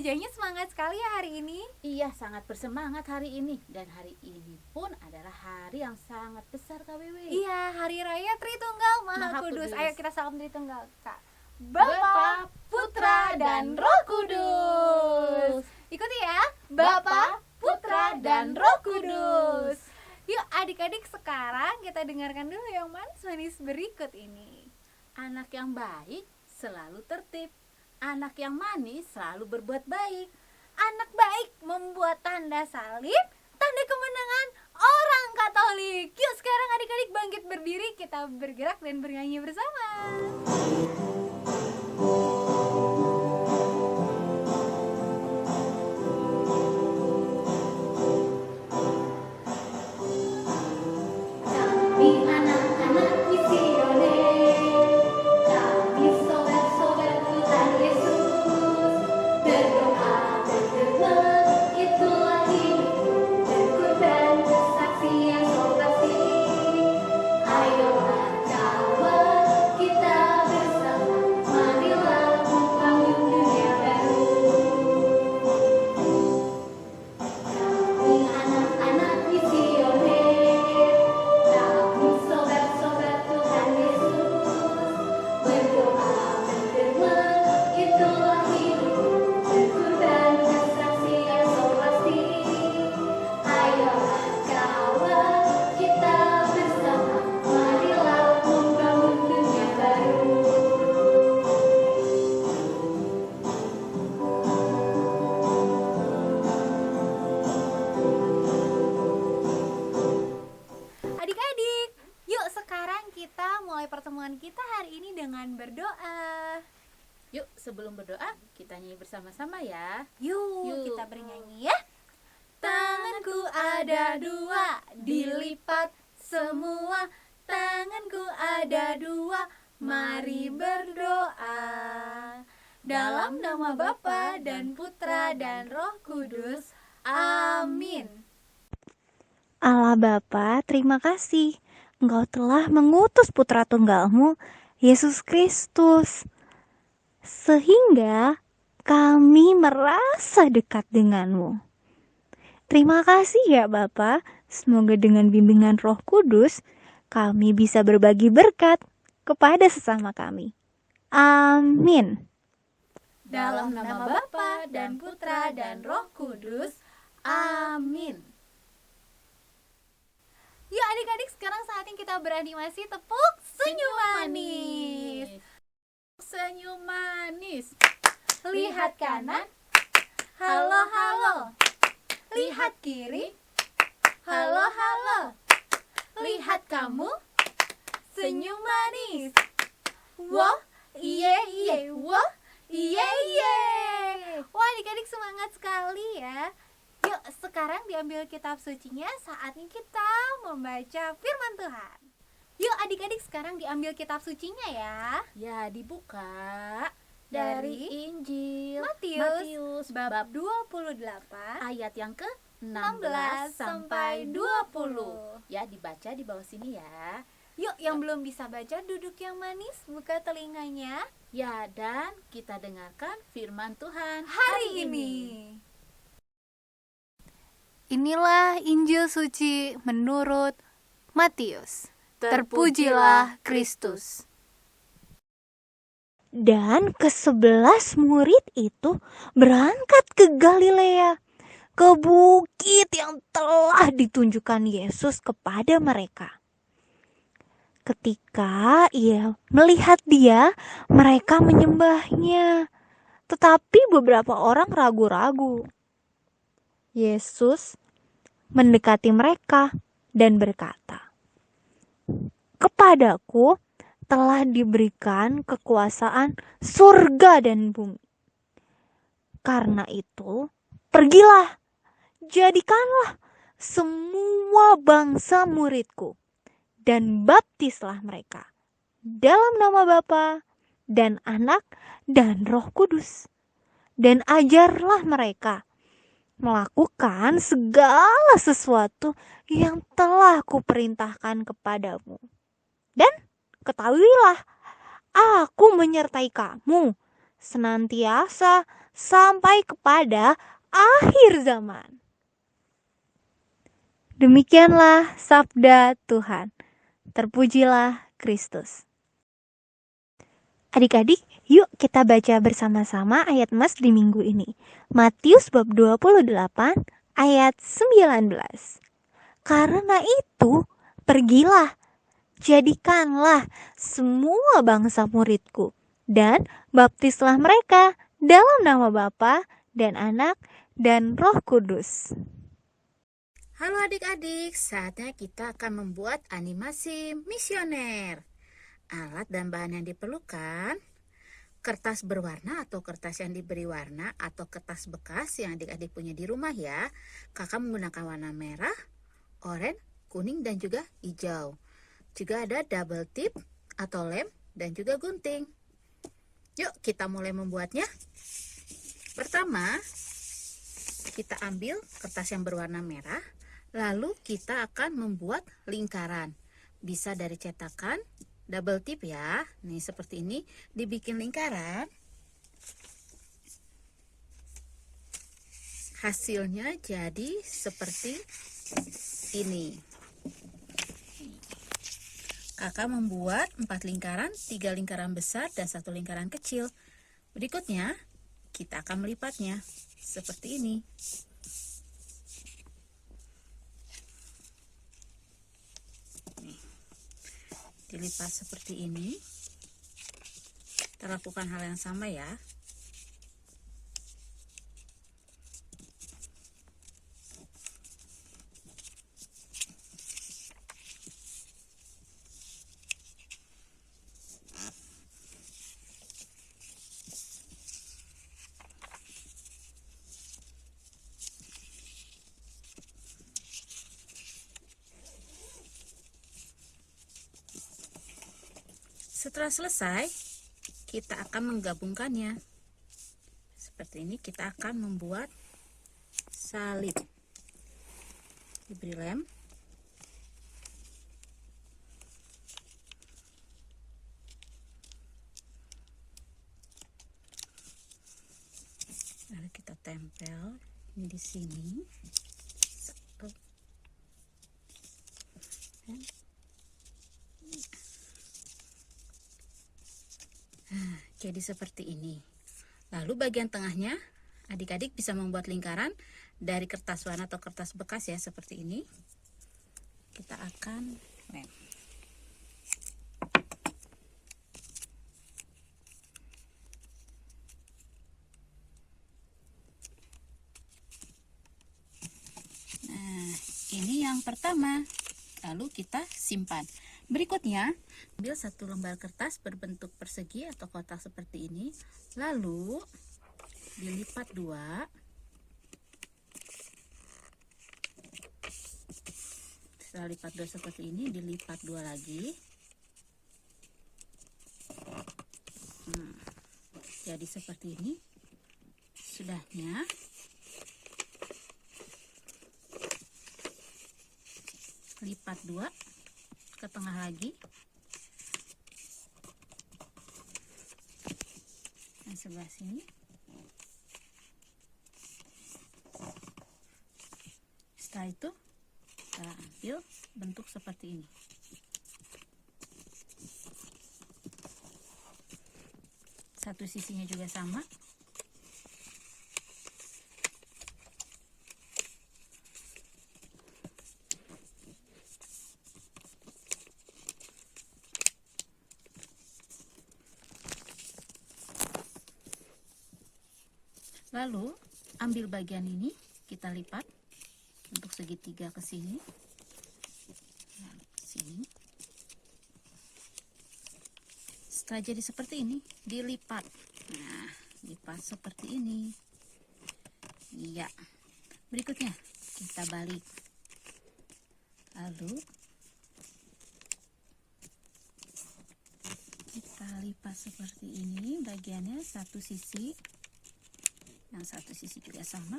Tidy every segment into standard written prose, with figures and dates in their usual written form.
gerejanya semangat sekali ya hari ini. Iya, sangat bersemangat hari ini. Dan hari ini pun adalah hari yang sangat besar, Kak Wiwi. Iya, Hari Raya Tritunggal Maha Maha Kudus. Kudus. Ayo kita salam Tritunggal, Kak. Bapa, Putra, dan Roh Kudus. Ikuti ya, Bapa, Putra, dan Roh Kudus. Yuk adik-adik, sekarang kita dengarkan dulu yang manis-manis berikut ini. Anak yang baik selalu tertib. Anak yang manis selalu berbuat baik. Anak baik membuat tanda salib, tanda kemenangan orang Katolik. Yuk sekarang adik-adik bangkit berdiri, kita bergerak dan bernyanyi bersama. Kami anak-anak misioner, kami sobat-sobat Tuhan Yesus, berdoa bergerak itulah hidup, berkorban bersaksi yang so pasti. Ayolah kawan kita bersama, marilah membangun dunia baru. Kami anak-anak misioner, kami sobat-sobat Tuhan Yesus, berdoa bergerak itulah hidup, berkorban bersaksi yang so pasti. Ayolah kawan kita bersama, marilah membangun dunia baru. Adik-adik, yuk sekarang kita mulai pertemuan kita hari ini dengan berdoa. Yuk, sebelum berdoa, kita nyanyi bersama-sama ya. Yuk kita bernyanyi ya. Tanganku ada dua, dilipat semua. Tanganku ada dua, mari berdoa. Dalam nama Bapa dan Putra dan Roh Kudus. Amin. Allah Bapa, terima kasih. Engkau telah mengutus Putra Tunggalmu, Yesus Kristus, sehingga kami merasa dekat denganmu. Terima kasih ya Bapa. Semoga dengan bimbingan Roh Kudus, kami bisa berbagi berkat kepada sesama kami. Amin. Dalam nama Bapa dan Putra dan Roh Kudus. Amin. Yuk adik-adik, sekarang saatnya kita beranimasi tepuk senyum manis. Senyum manis. Lihat kanan, halo halo. Lihat kiri, halo halo. Lihat kamu, senyum manis. Wah, iye iye, wah, iye iye. Wah adik-adik semangat sekali ya. Yuk sekarang diambil kitab sucinya, saatnya kita membaca firman Tuhan. Yuk adik-adik sekarang diambil kitab sucinya ya. Ya, dibuka Dari dari Injil Matius bab 28 ayat yang ke 16 16 sampai 20. Ya, dibaca di bawah sini ya. Yuk yang belum bisa baca duduk yang manis, buka telinganya Ya, dan kita dengarkan firman Tuhan hari ini. Inilah Injil suci menurut Matius. Terpujilah Kristus. Dan ke-11 murid itu berangkat ke Galilea, ke bukit yang telah ditunjukkan Yesus kepada mereka. Ketika ia melihat dia, mereka menyembahnya. Tetapi beberapa orang ragu-ragu. Yesus mendekati mereka dan berkata, "Kepadaku telah diberikan kekuasaan surga dan bumi. Karena itu, pergilah, jadikanlah semua bangsa muridku, dan baptislah mereka dalam nama Bapa dan Anak dan Roh Kudus, dan ajarlah mereka melakukan segala sesuatu yang telah kuperintahkan kepadamu. Dan ketahuilah, aku menyertai kamu senantiasa sampai kepada akhir zaman. Demikianlah sabda Tuhan. Terpujilah Kristus. Adik-adik, yuk kita baca bersama-sama ayat emas di minggu ini. Matius bab 28 ayat 19. Karena itu, pergilah, jadikanlah semua bangsa muridku, dan baptislah mereka dalam nama Bapa dan Anak dan Roh Kudus. Halo adik-adik, saatnya kita akan membuat animasi misioner. Alat dan bahan yang diperlukan: kertas berwarna atau kertas yang diberi warna atau kertas bekas yang adik-adik punya di rumah ya. Kakak menggunakan warna merah, oranye, kuning dan juga hijau. Juga ada double tip atau lem dan juga gunting. Yuk kita mulai membuatnya. Pertama, kita ambil kertas yang berwarna merah. Lalu kita akan membuat lingkaran. Bisa dari cetakan, double tip ya. Nih seperti ini, dibikin lingkaran. Hasilnya jadi seperti ini. Kakak membuat 4 lingkaran, 3 lingkaran besar dan 1 lingkaran kecil. Berikutnya, kita akan melipatnya seperti ini. Dilipat seperti ini. Kita lakukan hal yang sama ya. Setelah selesai, kita akan menggabungkannya. Seperti ini, kita akan membuat salib. Diberi lem. Lalu kita tempel ini di sini. Satu. Jadi seperti ini. Lalu bagian tengahnya adik-adik bisa membuat lingkaran dari kertas warna atau kertas bekas ya, seperti ini. Kita akan lem. Nah, ini yang pertama. Lalu kita simpan. Berikutnya, ambil 1 lembar kertas berbentuk persegi atau kotak seperti ini, lalu dilipat 2. Setelah lipat 2 seperti ini, dilipat 2 lagi. Jadi seperti ini. Sudahnya, lipat 2 ke tengah lagi. Dan sebelah sini. Setelah itu kita ambil bentuk seperti ini. Satu sisinya juga sama. Lalu ambil bagian ini, kita lipat untuk segitiga ke sini. Lalu ke sini. Setelah jadi seperti ini, dilipat. Nah, lipat seperti ini. Iya. Berikutnya, kita balik. Lalu kita lipat seperti ini, bagiannya satu sisi. Yang satu sisi juga sama.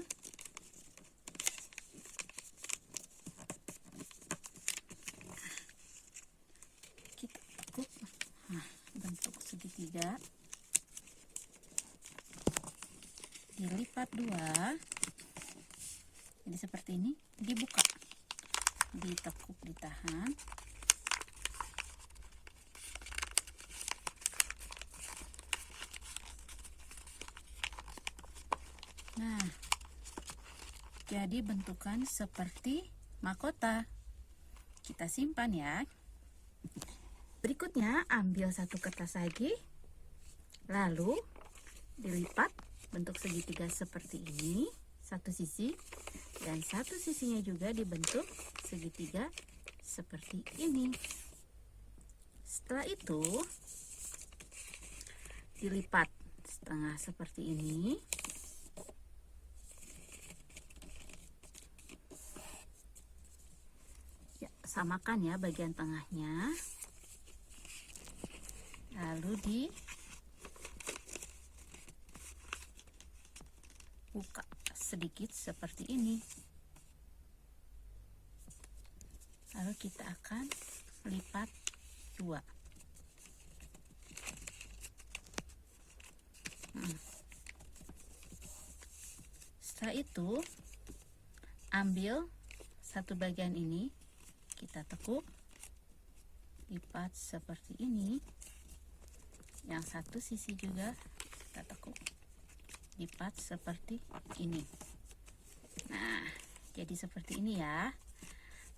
Kita tekuk. Nah, bentuk segitiga. dilipat 2. Jadi seperti ini, dibuka, ditekuk, ditahan. Nah, jadi bentukan seperti mahkota. Kita simpan ya. Berikutnya ambil satu kertas lagi, lalu dilipat bentuk segitiga seperti ini, satu sisi, dan satu sisinya juga dibentuk segitiga seperti ini. Setelah itu dilipat setengah seperti ini. Ya, samakan ya bagian tengahnya. Lalu dibuka sedikit seperti ini. Lalu kita akan lipat 2. Setelah itu ambil satu bagian ini, kita tekuk, lipat seperti ini. Yang satu sisi juga kita tekuk, lipat seperti ini. Nah, jadi seperti ini ya.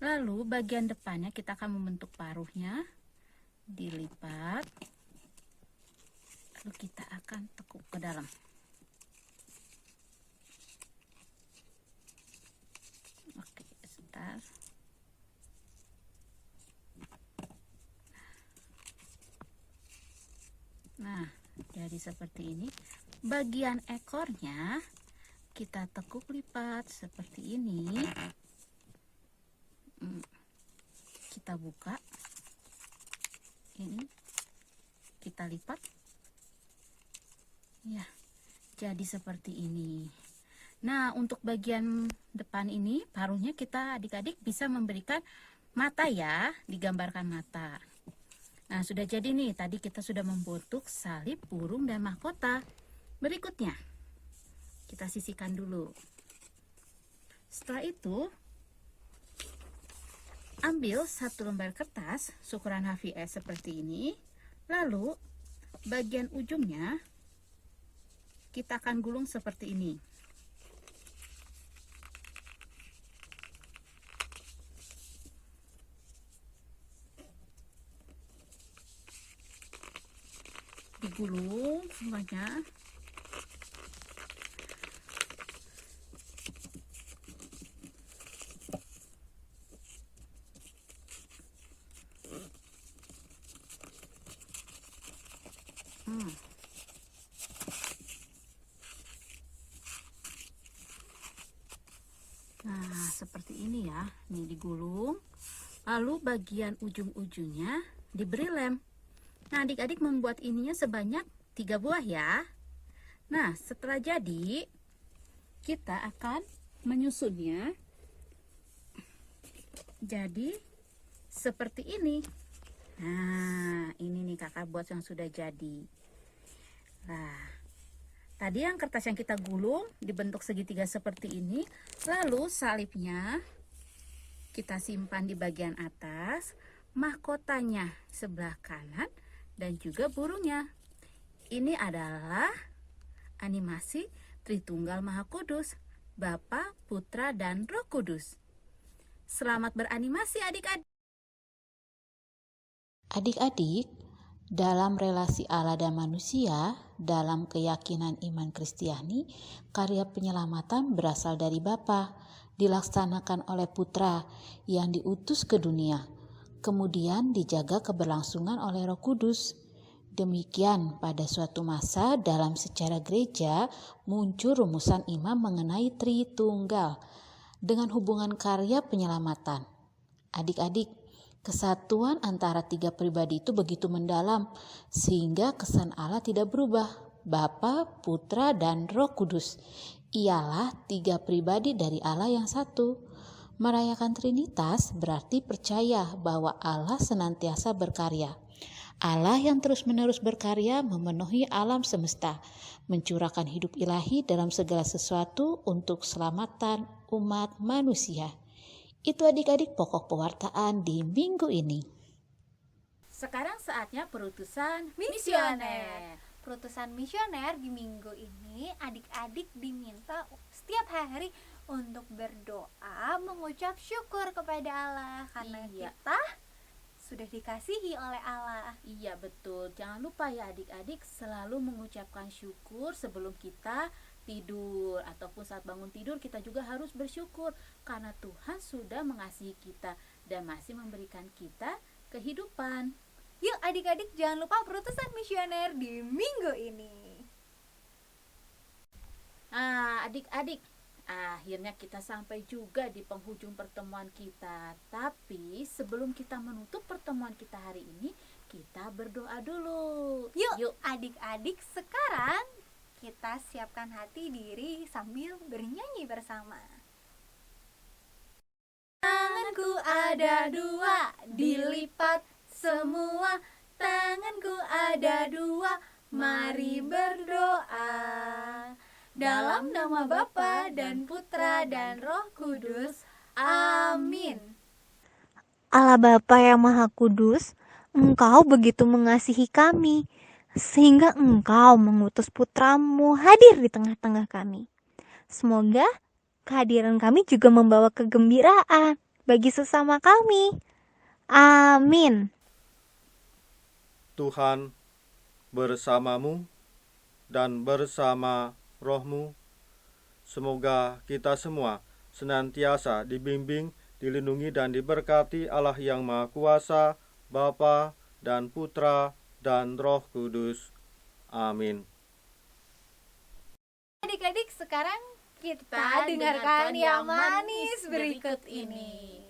Lalu bagian depannya kita akan membentuk paruhnya, dilipat, lalu kita akan tekuk ke dalam. Oke, sebentar. Nah, jadi seperti ini. Bagian ekornya kita tekuk, lipat seperti ini. Kita buka, ini kita lipat, ya, jadi seperti ini. Nah, untuk bagian depan ini paruhnya kita adik-adik bisa memberikan mata ya, digambarkan mata. Nah, sudah jadi nih, tadi kita sudah membentuk salib, burung, dan mahkota. Berikutnya kita sisihkan dulu. Setelah itu ambil satu lembar kertas ukuran HVS seperti ini, lalu bagian ujungnya kita akan gulung seperti ini. Digulung semuanya. Nah, seperti ini ya. Nih digulung. Lalu bagian ujung-ujungnya diberi lem. Nah, adik-adik membuat ininya sebanyak 3 buah ya. Nah, setelah jadi, kita akan menyusunnya jadi seperti ini. Nah, ini nih kakak buat yang sudah jadi. Nah, tadi yang kertas yang kita gulung dibentuk segitiga seperti ini. Lalu salibnya kita simpan di bagian atas, mahkotanya sebelah kanan, dan juga burungnya. Ini adalah animasi Tritunggal Maha Kudus, Bapa, Putra, dan Roh Kudus. Selamat beranimasi adik-adik. Adik-adik, dalam relasi Allah dan manusia, dalam keyakinan iman Kristiani, karya penyelamatan berasal dari Bapa, dilaksanakan oleh Putra yang diutus ke dunia, kemudian dijaga keberlangsungan oleh Roh Kudus. Demikian pada suatu masa dalam sejarah gereja muncul rumusan imam mengenai Tritunggal dengan hubungan karya penyelamatan. Adik-adik, kesatuan antara 3 pribadi itu begitu mendalam sehingga kesan Allah tidak berubah. Bapa, Putra, dan Roh Kudus ialah 3 pribadi dari Allah yang satu. Merayakan Trinitas berarti percaya bahwa Allah senantiasa berkarya. Allah yang terus-menerus berkarya memenuhi alam semesta, mencurahkan hidup ilahi dalam segala sesuatu untuk keselamatan umat manusia. Itu adik-adik pokok pewartaan di minggu ini. Sekarang saatnya perutusan Misioner. Perutusan misioner di minggu ini adik-adik diminta setiap hari untuk berdoa mengucap syukur kepada Allah karena Iya. kita sudah dikasihi oleh Allah. Iya betul, jangan lupa ya adik-adik selalu mengucapkan syukur sebelum kita tidur. Ataupun saat bangun tidur kita juga harus bersyukur karena Tuhan sudah mengasihi kita dan masih memberikan kita kehidupan. Yuk adik-adik jangan lupa perutusan misioner di minggu ini. Adik-adik, akhirnya kita sampai juga di penghujung pertemuan kita. Tapi sebelum kita menutup pertemuan kita hari ini, kita berdoa dulu. Yuk adik-adik sekarang kita siapkan hati diri sambil bernyanyi bersama. Tanganku ada dua, dilipat semua. Tanganku ada dua, mari berdoa. Dalam nama Bapa dan Putra dan Roh Kudus. Amin. Allah Bapa yang Maha Kudus, Engkau begitu mengasihi kami, sehingga Engkau mengutus Putramu hadir di tengah-tengah kami. Semoga kehadiran kami juga membawa kegembiraan bagi sesama kami. Amin. Tuhan bersamamu dan bersama rohmu. Semoga kita semua senantiasa dibimbing, dilindungi dan diberkati Allah yang Maha Kuasa, Bapa dan Putra dan Roh Kudus. Amin. Adik-adik sekarang kita dengarkan yang manis berikut ini.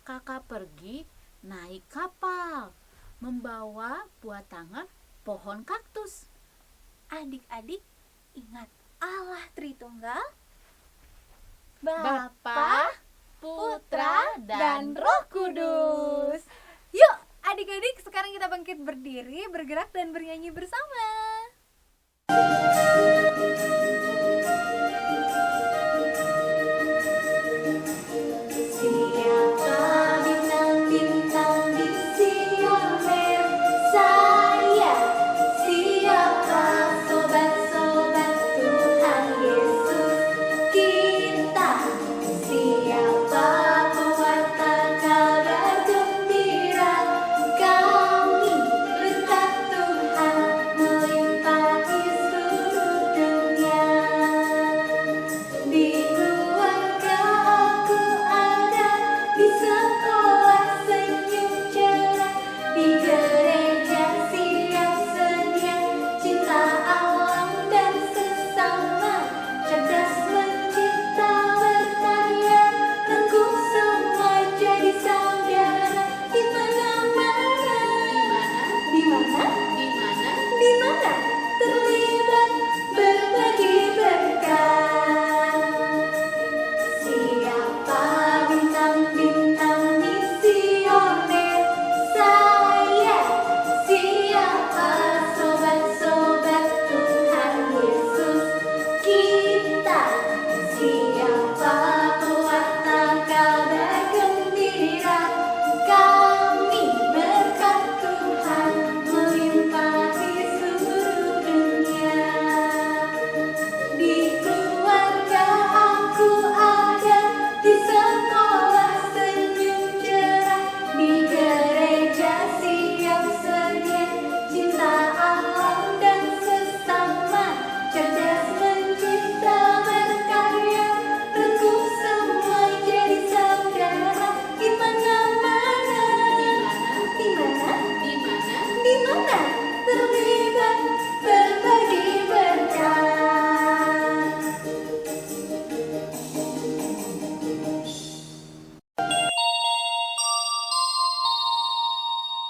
Kakak pergi naik kapal, membawa buah tangan pohon kaktus. Adik-adik ingat Allah Tritunggal, Bapa, Putra, dan Roh Kudus. Yuk adik-adik sekarang kita bangkit berdiri, bergerak dan bernyanyi bersama. Siapa bintang-bintang di Sioner? Saya. Siapa sobat-sobat Tuhan Yesus? Kita. Siapa pewarta kabar gembira? Kami berkat Tuhan melimpahi seluruh dunia. Di keluarga aku ada, di sekolah senyum cerah, di gereja siap sedia, cinta alam dan sesama, cerdas mencipta berkarya, rengkuh semua jadi saudara. Di mana-mana, di mana? Di mana terlibat berbagi berkat. Siapa bintang-bintang misioner? Saya. Siapa sobat-sobat Tuhan Yesus? Kita. Siapa pewarta kabar gembira? Kami berkat Tuhan melimpahi seluruh dunia. Di keluarga aku ada, di sekolah senyum cerah, di gereja siap sedia, cinta alam dan sesama, cerdas mencipta berkarya, rengkuh semua jadi saudara. Di mana-mana, di mana terlibat berbagi